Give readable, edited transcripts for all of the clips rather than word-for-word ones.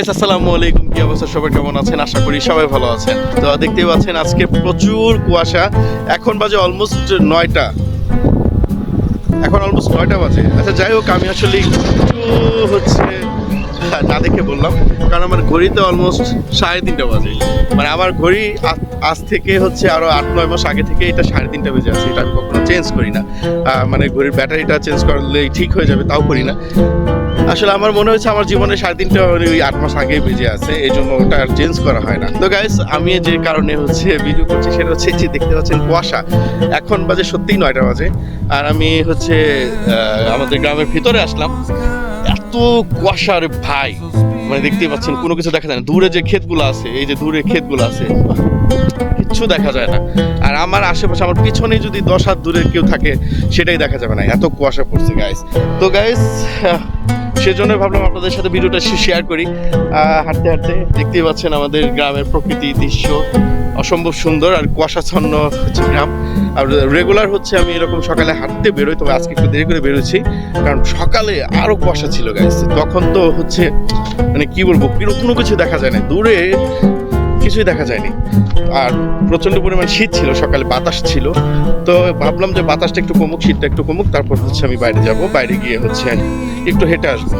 আসসালামু আলাইকুম, কি অবস্থা সবাই, কেমন আছেন? আশা করি সবাই ভালো আছেন। তো দেখতেই পাচ্ছেন আজকে প্রচুর কুয়াশা। এখন বাজে অলমোস্ট 9টা, বাজে। আচ্ছা যাই হোক, আমি আসলে একটু না দেখে বললাম, কারণ আমার ঘড়িতে অলমোস্ট 3:30 বাজে। মানে আমার ঘড়ি আজ থেকে আরো 8-9 মাস আগে থেকে এটা 3:30 বেজে আছে। এটা আমি কখনো চেঞ্জ করি না। মানে ঘড়ির ব্যাটারিটা চেঞ্জ করলেই ঠিক হয়ে যাবে, তাও করি না। আসলে আমার মনে হচ্ছে আমার জীবনে 3:30 ওই 8 মাস আগেই বেজে আছে, এই জন্য ওটা আর চেঞ্জ করা হয় না। তো গাইস, আমি যে কারণে ভিডিও করছি সেটা হচ্ছে যে দেখতে পাচ্ছেন কুয়াশা। এখন বাজে সত্যিই 9টা বাজে, আর আমি আমাদের গ্রামের ভিতরে আসলাম। এত কুয়াশা রে ভাই, মানে দেখতেই পাচ্ছেন কোনো কিছু দেখা যায় না। দূরে যে ক্ষেতগুলো আছে, এই যে দূরে ক্ষেতগুলো আছে, কিচ্ছু দেখা যায় না। আর আমার আশেপাশে, আমার পিছনে যদি 10 হাত দূরে কেউ থাকে সেটাই দেখা যাবে না, এত কুয়াশা পড়ছে গাইস। তো গাইস, সেজন্য ভাবলাম আপনাদের সাথে ভিডিওটা শেয়ার করি। হাঁটতে হাঁটতে দেখতেই পাচ্ছেন আমাদের গ্রামের প্রকৃতি দৃশ্য অসম্ভব সুন্দর, আর কুয়াশাচ্ছন্ন গ্রাম। আর রেগুলার আমি এরকম সকালে হাঁটতে বেরোই, তবে আজকে একটু দেরি করে বেরোচ্ছি, কারণ সকালে আরো কুয়াশা ছিল গাইস। তখন তো মানে কি বলবো, কোনো কিছু দেখা যায় না, দূরে কিছুই দেখা যায়নি। আর প্রচন্ড পরিমাণ শীত ছিল, সকালে বাতাস ছিল। তো ভাবলাম যে বাতাসটা একটু কমুক, শীতটা একটু কমুক, তারপর আমি বাইরে যাব, বাইরে গিয়ে একটু হেঁটে আসবো।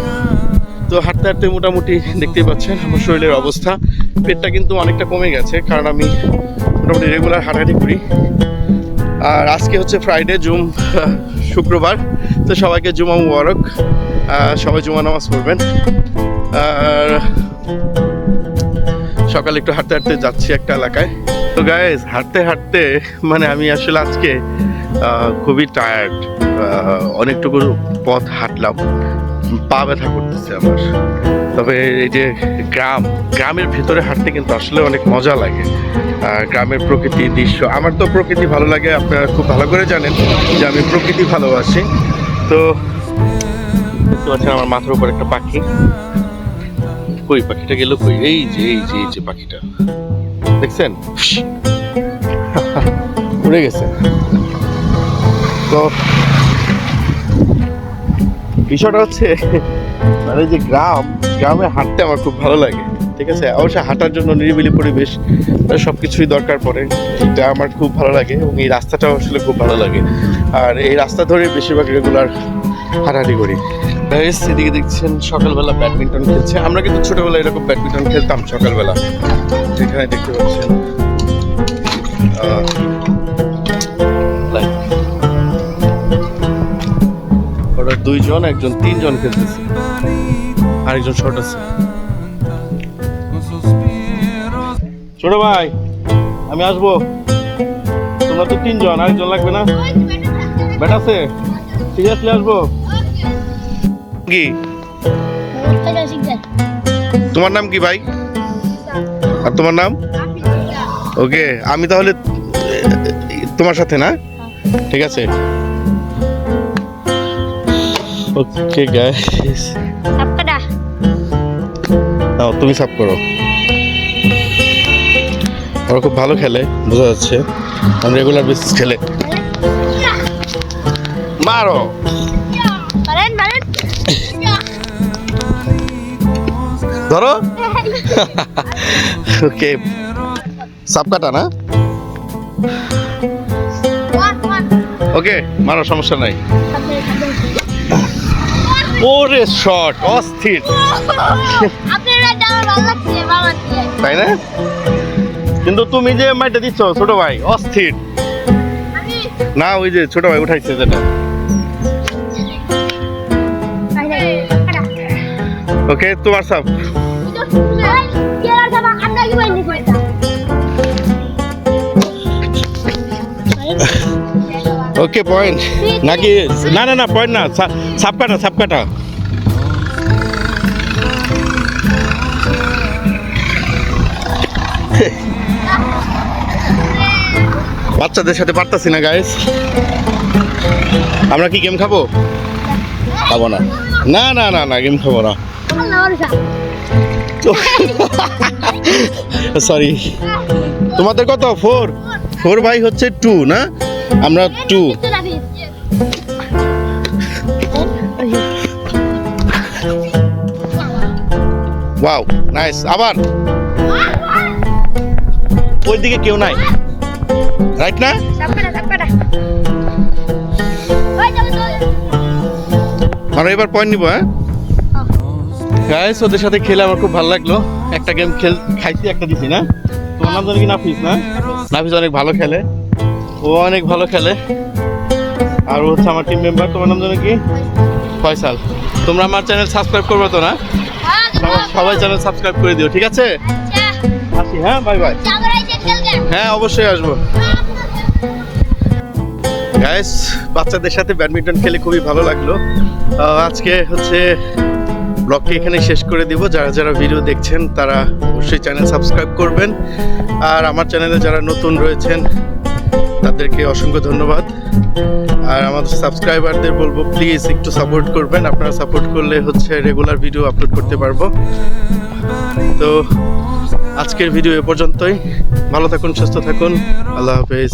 তো হাঁটতে হাঁটতে মোটামুটি দেখতেই পাচ্ছেন আমার শরীরের অবস্থা। পেটটা কিন্তু অনেকটা কমে গেছে, কারণ আমি মোটামুটি রেগুলার হাঁটাহাঁটি করি। আর আজকে ফ্রাইডে, শুক্রবার। তো সবাইকে জুমা মুবারক, সবাই জুমা নামাজ পড়বেন। আর সকালে একটু হাঁটতে হাঁটতে যাচ্ছি একটা এলাকায়। তো গাইস, হাঁটতে হাঁটতে মানে আমি আসলে আজকে খুবই টায়ার্ড। অনেকটুকু পথ হাঁটলাম, পা ব্যথা করতেছে আমার। তবে এই যে গ্রামের ভেতরে হাঁটতে কিন্তু আসলে অনেক মজা লাগে। গ্রামের প্রকৃতি দৃশ্য, আমার তো প্রকৃতি ভালো লাগে, আপনারা খুব ভালো করে জানেন যে আমি প্রকৃতি ভালোবাসি। তো দেখতে পাচ্ছেন আমার মাথার উপর একটা পাখি। কই পাখিটা গেল কই? এই যে পাখিটা দেখছেন, উড়ে গেছে। তো বিষয়টা মানে যে গ্রামে হাঁটতে আমার খুব ভালো লাগে, ঠিক আছে। অবশ্যই হাঁটার জন্য নিরিবিলি পরিবেশ, সবকিছুই দরকার পড়ে, এটা আমার খুব ভালো লাগে। এবং এই রাস্তাটাও আসলে খুব ভালো লাগে, আর এই রাস্তা ধরে বেশিরভাগ রেগুলার হাঁটাহাঁটি করি। এদিকে দেখছেন সকালবেলা ব্যাডমিন্টন খেলছে। আমরা কিন্তু ছোটবেলায় এরকম ব্যাডমিন্টন খেলতাম সকালবেলা। এখানে দেখতে পাচ্ছেন ওরা 2 জন, একজন 3 জন খেলতেছে, আরেকজন শর্ট আছে। ছোট ভাই, আমি আসবো, তোমরা তো 3 জন, আরেকজন লাগবে না? ব্যাট আছে, ঠিক আছে, আসবো। কি তোমার নাম কি ভাই? আর তোমার নাম? ওকে, আমি তাহলে তোমার সাথে না, ঠিক আছে। ওকে গাইস, নাও তুমি সাব করো। ওরা খুব ভালো খেলে, বোঝা যাচ্ছে, রেগুলার বেসিস খেলে। মারো, ধরো। ওকে, সাপ কাটা না? ওকে, মারো, সমস্যা নাই। ওরে শট, অস্থির, তাই না? কিন্তু তুমি যে মাইটা দিচ্ছ ছোট ভাই, অস্থির না? ওই যে ছোট ভাই উঠাইছে যেটা। ওকে, তোমার সাপ। ওকে, পয়েন্ট নাকি? না পয়েন্ট না, সাপ কাটা। বাচ্চাদের সাথে পারতাছি না গাইস। আমরা কি গেম খাবো? খাবো না, না গেম খাবো না। সরি, তোমাদের কত? 4 ভাই 2 না? আমরা 2। Wow nice. আবার ওইদিকে কেউ নাই, রাইট না? আমরা এবার পয়েন্ট নিবো। হ্যাঁ গাইস, ওদের সাথে খেলে আমার খুব ভালো লাগলো। একটা গেম খাইছি, একটা দিছি না। তোমার নাম জানি কি? নাফিস না? নাফিস অনেক ভালো খেলে, ও অনেক ভালো খেলে। আর ও হচ্ছে আমার টিম মেম্বার। তোমার নাম জানি কি? ফয়সাল। তোমরা আমার চ্যানেল সাবস্ক্রাইব করবে তো না? সবাই চ্যানেল সাবস্ক্রাইব করে দিও, ঠিক আছে? আসি, হ্যাঁ, বাই বাই। হ্যাঁ অবশ্যই আসবো। গাইস, বাচ্চাদের সাথে ব্যাডমিন্টন খেলে খুবই ভালো লাগলো। আজকে হচ্ছে ব্লগটি এখানে শেষ করে দিব। যারা যারা ভিডিও দেখছেন তারা অবশ্যই চ্যানেল সাবস্ক্রাইব করবেন। আর আমার চ্যানেলে যারা নতুন রয়েছেন তাদেরকে অসংখ্য ধন্যবাদ। আর আমাদের সাবস্ক্রাইবারদের বলবো প্লিজ একটু সাপোর্ট করবেন। আপনারা সাপোর্ট করলে হচ্ছে রেগুলার ভিডিও আপলোড করতে পারবো। তো আজকের ভিডিও এ পর্যন্তই। ভালো থাকুন, সুস্থ থাকুন। আল্লাহ হাফেজ।